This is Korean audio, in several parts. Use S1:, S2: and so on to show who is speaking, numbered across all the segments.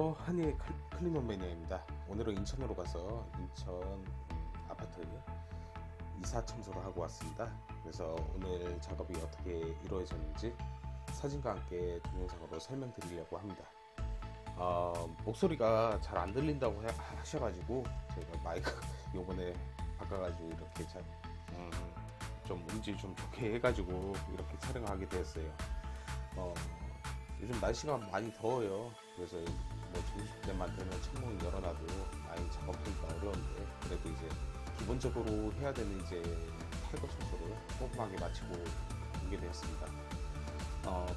S1: 안녕하세요. 한일 클리너 매니아입니다. 오늘은 인천으로 가서 인천 아파트 이사 청소를 하고 왔습니다. 그래서 오늘 작업이 어떻게 이루어졌는지 사진과 함께 동영상으로 설명드리려고 합니다. 목소리가 잘 안 들린다고 하셔가지고 제가 마이크 요번에 바꿔가지고 이렇게 좀 음질 좀 좋게 해가지고 이렇게 촬영하게 되었어요. 요즘 날씨가 많이 더워요. 그래서 뭐 점심때만 되면 창문 열어놔도 많이 작업하기가 어려운데, 그래도 이제 기본적으로 해야 되는 이제 탈거 청소를 꼼꼼하게 마치고 오게 되었습니다.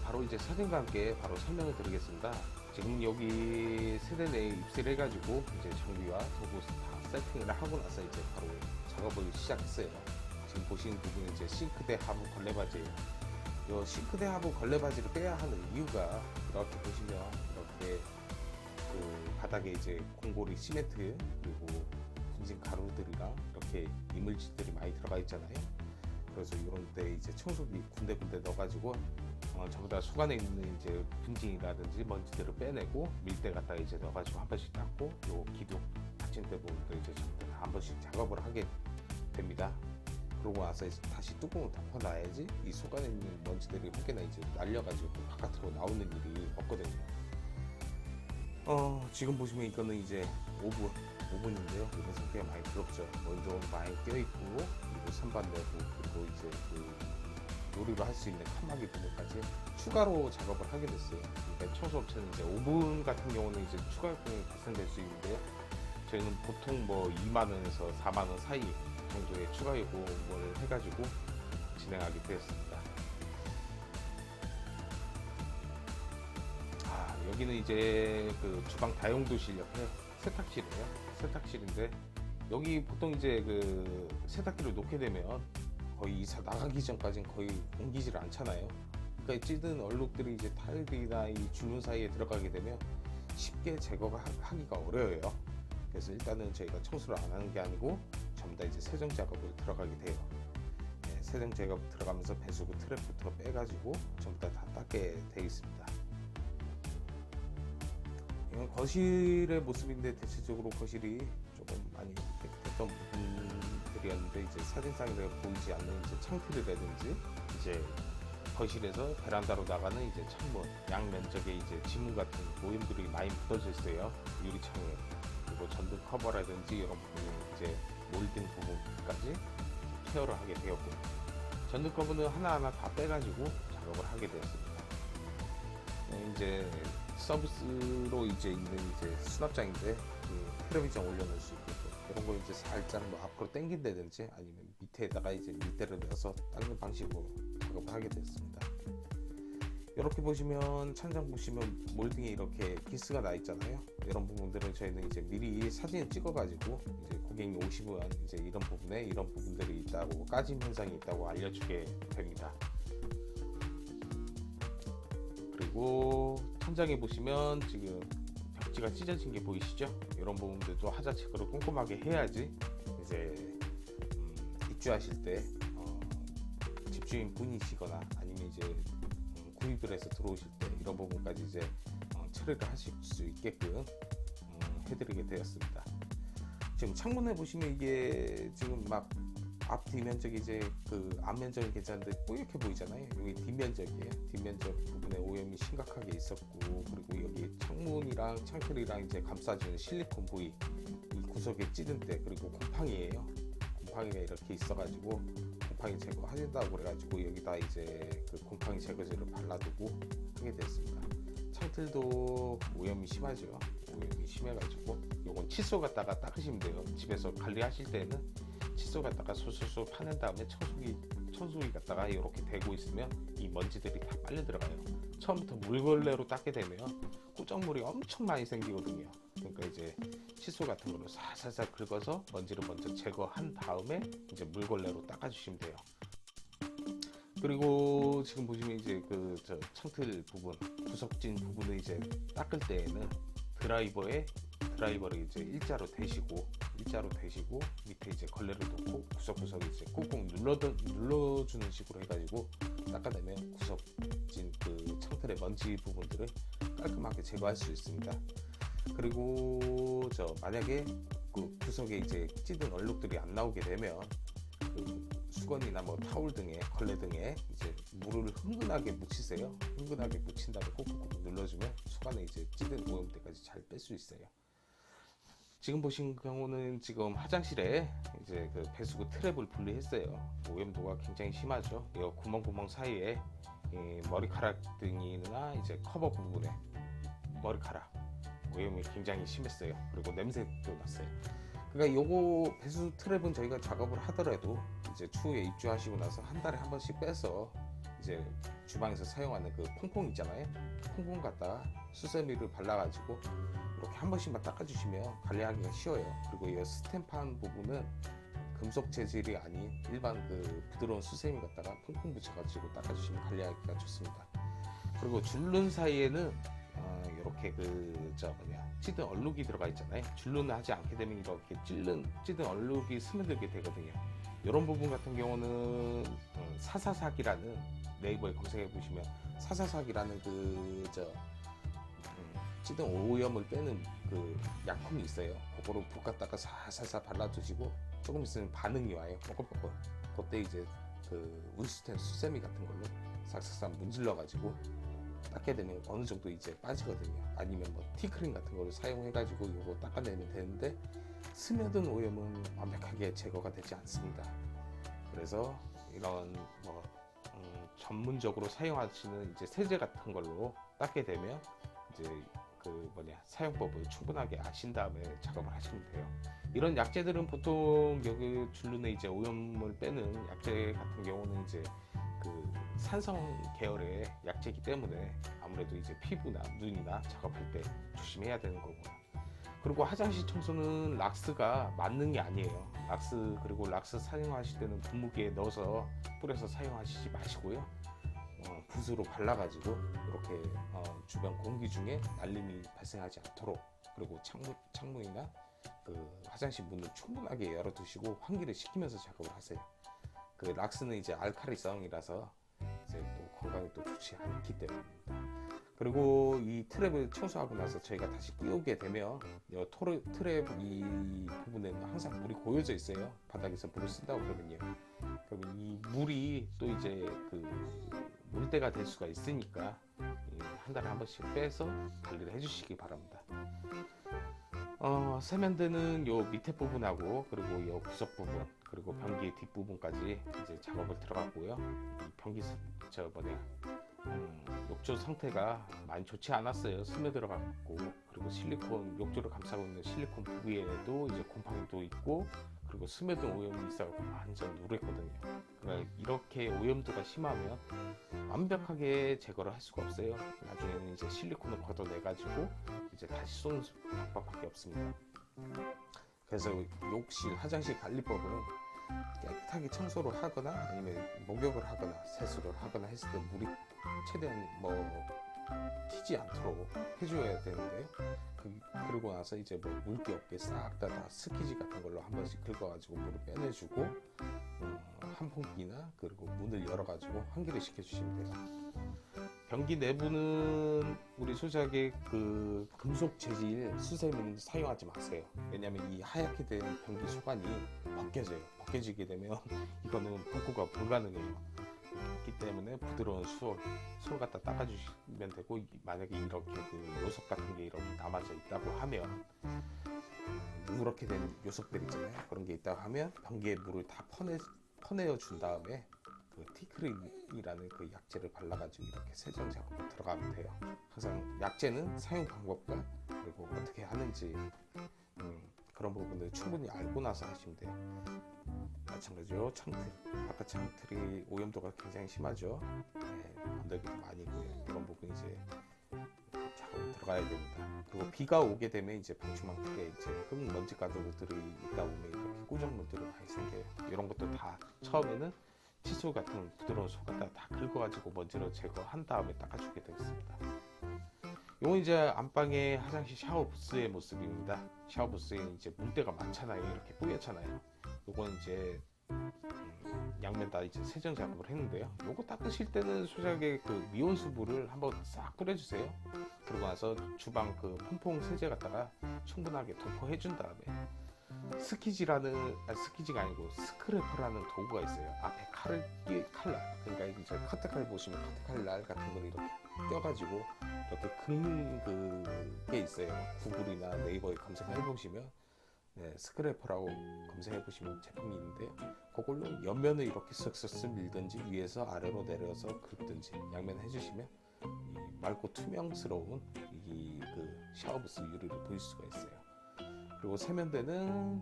S1: 바로 이제 사진과 함께 바로 설명을 드리겠습니다. 지금 여기 세대 내에 입실을 해가지고 이제 장비와 도구 다 세팅을 하고 나서 이제 바로 작업을 시작했어요. 지금 보시는 부분은 이제 싱크대 하부 걸레바지예요. 이 싱크대 하부 걸레바지를 빼야 하는 이유가, 이렇게 보시면 이렇게 그 바닥에 이제 공고리 시멘트 그리고 분진 가루들이랑 이렇게 이물질들이 많이 들어가 있잖아요. 그래서 이런 데 이제 청소기 군데군데 넣어가지고 전부 다 속안에 있는 이제 분진이라든지 먼지들을 빼내고 밀대 갖다가 이제 넣어가지고 한 번씩 닦고, 요 기둥 받침대 부분도 이제 전부 다 한 번씩 작업을 하게 됩니다. 그러고 나서 이제 다시 뚜껑을 덮어놔야지 이 속 안에 있는 먼지들이 혹여나 이제 날려가지고 또 바깥으로 나오는 일이 없거든요. 지금 보시면 이거는 이제 오븐인데요. 이거 상태가 많이 더럽죠. 먼저 많이 껴있고, 그리고 선반 내부, 그리고 이제 그 요리를 할 수 있는 칸막이 부분까지 추가로 작업을 하게 됐어요. 그러니까 청소업체는 이제 오븐 같은 경우는 이제 추가 요금이 발생될 수 있는데요. 저희는 보통 뭐 2만원에서 4만원 사이 정도의 추가 요금을 해가지고 진행하게 되었습니다. 여기는 이제 그 주방 다용도실 옆에 세탁실이에요. 세탁실인데, 여기 보통 이제 그 세탁기를 놓게 되면 거의 이사 나가기 전까지는 거의 옮기질 않잖아요. 그러니까 찌든 얼룩들이 이제 타일이나 이 주문 사이에 들어가게 되면 쉽게 제거가 하기가 어려워요. 그래서 일단은 저희가 청소를 안 하는 게 아니고 전부 다 이제 세정 작업을 들어가게 돼요. 세정 작업 들어가면서 배수구 트랩부터 빼가지고 전부 다 닦게 되어 있습니다. 이건 거실의 모습인데, 대체적으로 거실이 조금 많이 됐던 부분들이었는데, 이제 사진상에 보이지 않는 이제 창틀이라든지 이제 거실에서 베란다로 나가는 이제 창문 양 면적에 이제 지문 같은 오염들이 많이 묻어져 있어요. 유리창에. 그리고 전등 커버라든지 이런 부분, 이제 몰딩 부분까지 케어를 하게 되었고, 전등 커버는 하나하나 다 빼가지고 작업을 하게 되었습니다. 이제 서비스로 이제 있는 이제 수납장인데, 그 텔레비전 올려놓을 수 있고, 이런 걸 이제 살짝 뭐 앞으로 당긴다든지 아니면 밑에다가 이제 밑대를 내서 닦는 방식으로 작업을 하게 됐습니다. 이렇게 보시면 천장 보시면 몰딩에 이렇게 기스가 나 있잖아요. 이런 부분들은 저희는 이제 미리 사진을 찍어가지고 이제 고객이 오시면 이제 이런 부분에 이런 부분들이 있다고, 까짐 현상이 있다고 알려주게 됩니다. 그리고 천장에 보시면 지금 벽지가 찢어진 게 보이시죠? 이런 부분들도 하자 체크를 꼼꼼하게 해야지 이제 입주하실 때 집주인 분이시거나 아니면 이제 구입을 해서 들어오실 때 이런 부분까지 이제 처리를 하실 수 있게끔 해드리게 되었습니다. 지금 창문에 보시면 이게 지금 막 앞 뒷면적이 이제 그 앞면적은 괜찮은데 뿌옇게 보이잖아요. 여기 뒷면적이에요. 뒷면적 부분에 오염이 심각하게 있었고, 그리고 여기 창문이랑 창틀이랑 이제 감싸주는 실리콘 부위 이 구석에 찌든 데, 그리고 곰팡이에요. 곰팡이가 이렇게 있어가지고 곰팡이 제거하신다고 그래가지고 여기다 이제 그 곰팡이 제거제를 발라두고 하게 됐습니다. 창틀도 오염이 심하죠. 오염이 심해가지고 요건 칫솔 갖다가 닦으시면 돼요. 집에서 관리하실 때는 칫솔 갖다가 솔솔솔 파낸 다음에 청소기 갖다가 이렇게 대고 있으면 이 먼지들이 다 빨려 들어가요. 처음부터 물걸레로 닦게 되면 꾸정물이 엄청 많이 생기거든요. 그러니까 이제 칫솔 같은 걸로 살살살 긁어서 먼지를 먼저 제거한 다음에 이제 물걸레로 닦아주시면 돼요. 그리고 지금 보시면 이제 그 창틀 부분, 구석진 부분을 이제 닦을 때에는 드라이버를 이제 일자로 대시고 밑에 이제 걸레를 놓고 구석구석 이제 꾹꾹 눌러주는 식으로 해가지고 닦아내면 구석진 그 창틀의 먼지 부분들을 깔끔하게 제거할 수 있습니다. 그리고 만약에 그 구석에 이제 찌든 얼룩들이 안 나오게 되면 그 수건이나 뭐 타올 등에 걸레 등에 이제 물을 흥건하게 묻히세요. 흥건하게 묻힌 다음에 꾹꾹 눌러주면 속안에 이제 찌든 오염때까지 잘 뺄 수 있어요. 지금 보신 경우는 지금 화장실에 이제 그 배수구 트랩을 분리했어요. 오염도가 굉장히 심하죠. 이 구멍 사이에 이 머리카락 등이나 이제 커버 부분에 머리카락 오염이 굉장히 심했어요. 그리고 냄새도 났어요. 그러니까 요거 배수 트랩은 저희가 작업을 하더라도 이제 추후에 입주하시고 나서 한 달에 한 번씩 빼서 이제 주방에서 사용하는 그 퐁퐁 있잖아요. 퐁퐁 갖다 수세미를 발라가지고 이렇게 한 번씩만 닦아주시면 관리하기가 쉬워요. 그리고 이 스탬판 부분은 금속 재질이 아닌 일반 그 부드러운 수세미 갖다가 퐁퐁 붙여가지고 닦아주시면 관리하기가 좋습니다. 그리고 줄눈 사이에는 이렇게 찌든 얼룩이 들어가 있잖아요. 줄눈을 하지 않게 되면 이렇게 찌든 얼룩이 스며들게 되거든요. 이런 부분 같은 경우는 사사삭이라는, 네이버에 검색해 보시면 사사삭이라는 찌든 오염을 빼는 그 약품이 있어요. 그거로 볶았다가 사사사 발라주시고 조금 있으면 반응이 와요. 뻐글뻐글. 그때 이제 그 울스텐 수세미 같은 걸로 싹싹싹 문질러 가지고 닦게 되면 어느 정도 이제 빠지거든요. 아니면 뭐 티크림 같은 거를 사용해 가지고 이거 닦아내면 되는데 스며든 오염은 완벽하게 제거가 되지 않습니다. 그래서 이런 전문적으로 사용하시는 이제 세제 같은 걸로 닦게 되면 이제 사용법을 충분하게 아신 다음에 작업을 하시면 돼요. 이런 약재들은 보통 여기 줄눈에 이제 오염을 빼는 약재 같은 경우는 이제 그 산성 계열의 약재이기 때문에 아무래도 이제 피부나 눈이나 작업할 때 조심해야 되는 거고요. 그리고 화장실 청소는 락스가 만능이 아니에요. 그리고 락스 사용하실 때는 분무기에 넣어서 뿌려서 사용하시지 마시고요. 붓으로 발라가지고 이렇게 주변 공기 중에 날림이 발생하지 않도록, 그리고 창문이나 그 화장실 문을 충분하게 열어두시고 환기를 시키면서 작업을 하세요. 그 락스는 이제 알칼리성이라서 이제 또 건강에 또 좋지 않기 때문입니다. 그리고 이 트랩을 청소하고 나서 저희가 다시 끼우게 되면 트랩 이 부분에는 항상 물이 고여져 있어요. 바닥에서 물을 쓴다고 그러거든요. 그러면 이 물이 또 이제 그 물때가 될 수가 있으니까 한 달에 한 번씩 빼서 관리를 해주시기 바랍니다. 세면대는 요 밑에 부분하고 그리고 요 구석 부분 그리고 변기 뒷부분까지 이제 작업을 들어갔고요. 이 변기 욕조 상태가 많이 좋지 않았어요. 스며들어갔고, 그리고 실리콘 욕조를 감싸고 있는 실리콘 부위에도 이제 곰팡이도 있고, 그리고 스며든 오염이 있어서 완전 누랬거든요. 그러니까 이렇게 오염도가 심하면 완벽하게 제거를 할 수가 없어요. 나중에는 이제 실리콘을 걷어내가지고 이제 다시 쏘는 방법밖에 없습니다. 그래서 욕실, 화장실 관리법은 깨끗하게 청소를 하거나 아니면 목욕을 하거나 세수를 하거나 했을 때 물이 최대한 튀지 않도록 해줘야 되는데요. 그러고 나서 이제 물기 없게 싹 다 스키지 같은 걸로 한 번씩 긁어가지고 물을 빼내주고 환풍기나 그리고 문을 열어가지고 환기를 시켜주시면 돼요. 변기 내부는 우리 소지하게 그 금속 재질 수세미는 사용하지 마세요. 왜냐하면 이 하얗게 된 변기 소관이 벗겨지게 되면 이거는 복구가 불가능해요. 그렇기 때문에 부드러운 수을 갖다 닦아주시면 되고, 만약에 이렇게 그 요석 같은 게 이렇게 남아져 있다고 하면 누렇게 된 요석들 있잖아요. 그런 게 있다고 하면 변기에 물을 다 퍼내어 준 다음에 그 티크림이라는 그 약재를 발라가지고 이렇게 세정 작업에 들어가면 돼요. 항상 약재는 사용 방법과 그리고 어떻게 하는지 그런 부분들 충분히 알고 나서 하시면 돼요. 마찬가지로 창틀, 바깥 창틀이 오염도가 굉장히 심하죠. 건더기도 많이 있고요. 이런 부분 이제 작업이 들어가야 됩니다. 그리고 비가 오게 되면 이제 방충망 에 이제 흙먼지 가루들이 있다 보면 이렇게 꾸정물들이 많이 생겨요. 이런 것도 다 처음에는 칫솔 같은 부드러운 소 갖다 다 긁어가지고 먼지를 제거한 다음에 닦아주게 되겠습니다. 이건 이제 안방의 화장실 샤워 부스의 모습입니다. 샤워 부스에 이제 물때가 많잖아요. 이렇게 뿌옇잖아요. 이건 이제 양면 다 이제 세정 작업을 했는데요. 요거 닦으실 때는 소자하게 그 미온수분을 한번 싹 뿌려주세요. 그러고 나서 주방 그 폼퐁 세제 갖다가 충분하게 도포해 준 다음에 스키지가 아니고 스크래퍼라는 도구가 있어요. 앞에 칼날, 그러니까 이제 커트칼 보시면 커트칼날 같은 걸 이렇게 떼어가지고 이렇게 긁는 그게 있어요. 구글이나 네이버에 검색해 보시면 스크래퍼라고 검색해 보시면 제품이 있는데요. 그걸로 옆면을 이렇게 쓱쓱쓱 밀든지 위에서 아래로 내려서 긁든지 양면 해주시면 이 맑고 투명스러운 이 그 샤워부스 유리를 보일 수가 있어요. 그리고 세면대는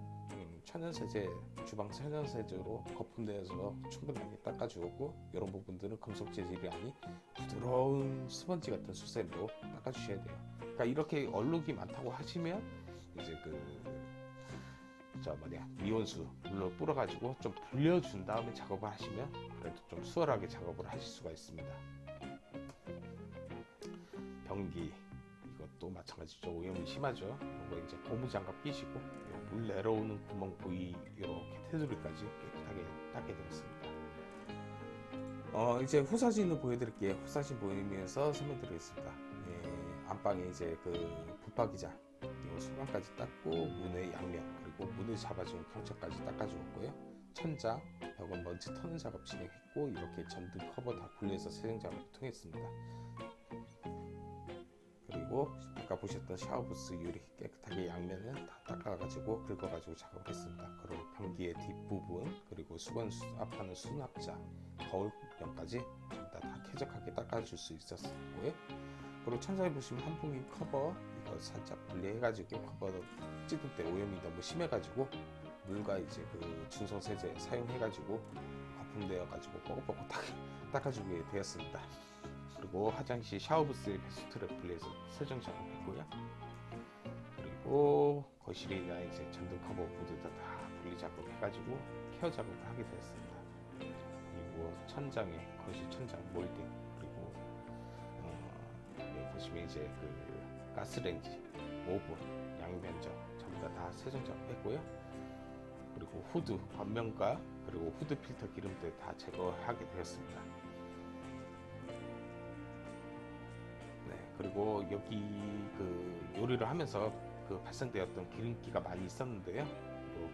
S1: 천연세제, 주방 천연세제로 거품내어서 충분하게 닦아주었고, 이런 부분들은 금속 재질이 아닌 부드러운 스펀지 같은 수세미로 닦아주셔야 돼요. 그러니까 이렇게 얼룩이 많다고 하시면 이제 미온수로 뿌려가지고 좀 불려준 다음에 작업을 하시면 그래도 좀 수월하게 작업을 하실 수가 있습니다. 변기 이것도 마찬가지죠. 오염이 심하죠. 이거 이제 고무장갑 끼시고 물 내려오는 구멍 부위 이렇게 테두리까지 깨끗하게 닦게 되었습니다. 이제 후사진을 보여드릴게요. 후사진 보이면서 설명드리겠습니다. 안방에 이제 붙박이장 수건까지 닦고 문의 양면 그리고 문을 잡아주는 경첩까지 닦아주었고요. 천장, 벽은 먼지 터는 작업 진행했고, 이렇게 전등 커버 다 분리해서 세정 작업을 통했습니다. 그리고 아까 보셨던 샤워부스 유리 깨끗하게 양면은 다 닦아가지고 긁어가지고 작업을 했습니다. 그리고 변기의 뒷부분 그리고 수건 앞하는 수납장, 거울면까지 다 쾌적하게 닦아줄 수 있었고요. 그리고 천장에 보시면 한풍기 커버 이거 살짝 분리해가지고 커버 찌들 때 오염이 너무 심해가지고 물과 이제 중성 세제 사용해가지고 거품되어가지고 뽀글뽀글 닦아주게 되었습니다. 그리고 화장실 샤워부스의 배수트를 분리해서 세정 작업했고요. 그리고 거실이나 이제 전등 커버 모두 다 분리 작업해가지고 케어 작업을 하게 되었습니다. 그리고 천장에 거실 천장 몰딩, 그리고 여기 보시면 이제 가스레인지, 오븐, 양면적 전부 다 세정 작업했고요. 그리고 후드 겉면과 그리고 후드 필터 기름때 다 제거하게 되었습니다. 그리고 여기 요리를 하면서 발생되었던 기름기가 많이 있었는데요.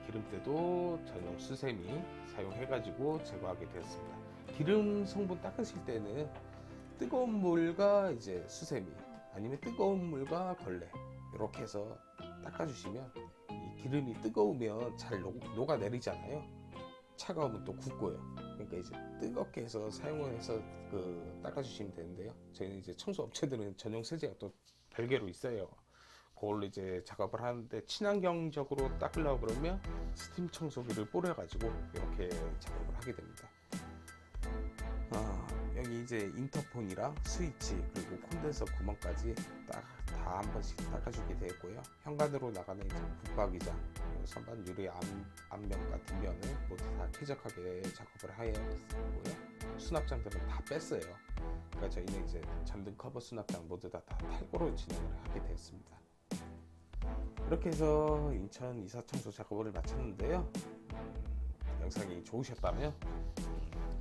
S1: 기름때도 전용 수세미 사용해가지고 제거하게 되었습니다. 기름 성분 닦으실 때는 뜨거운 물과 이제 수세미 아니면 뜨거운 물과 걸레 이렇게 해서 닦아주시면 이 기름이 뜨거우면 잘 녹아내리잖아요. 차가우면 또 굳고요. 그러니까 이제 뜨겁게 해서 사용을 해서 닦아주시면 되는데요. 저희는 이제 청소업체들은 전용 세제가 또 별개로 있어요. 그걸로 이제 작업을 하는데 친환경적으로 닦으려고 그러면 스팀 청소기를 뿌려가지고 이렇게 작업을 하게 됩니다. 여기 이제 인터폰이랑 스위치 그리고 콘덴서 구멍까지 다 한 번씩 닦아주게 되었고요. 현관으로 나가는 이제 붙박이장, 선반 유리 앞면과 뒷면을 모두 다 쾌적하게 작업을 하였고요. 수납장들은 다 뺐어요. 그러니까 저희는 이제 전등 커버 수납장 모두 다 탈거로 진행을 하게 되었습니다. 이렇게 해서 인천 이사 청소 작업을 마쳤는데요. 영상이 좋으셨다면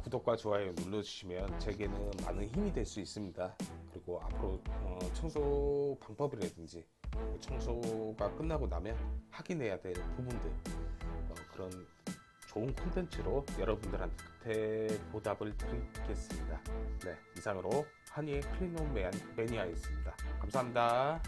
S1: 구독과 좋아요 눌러주시면 제게는 많은 힘이 될 수 있습니다. 그리고 앞으로 청소 방법이라든지 청소가 끝나고 나면 확인해야 될 부분들 그런 좋은 콘텐츠로 여러분들한테 보답을 드리겠습니다. 네, 이상으로 한이의 클린홈 매니아였습니다. 감사합니다.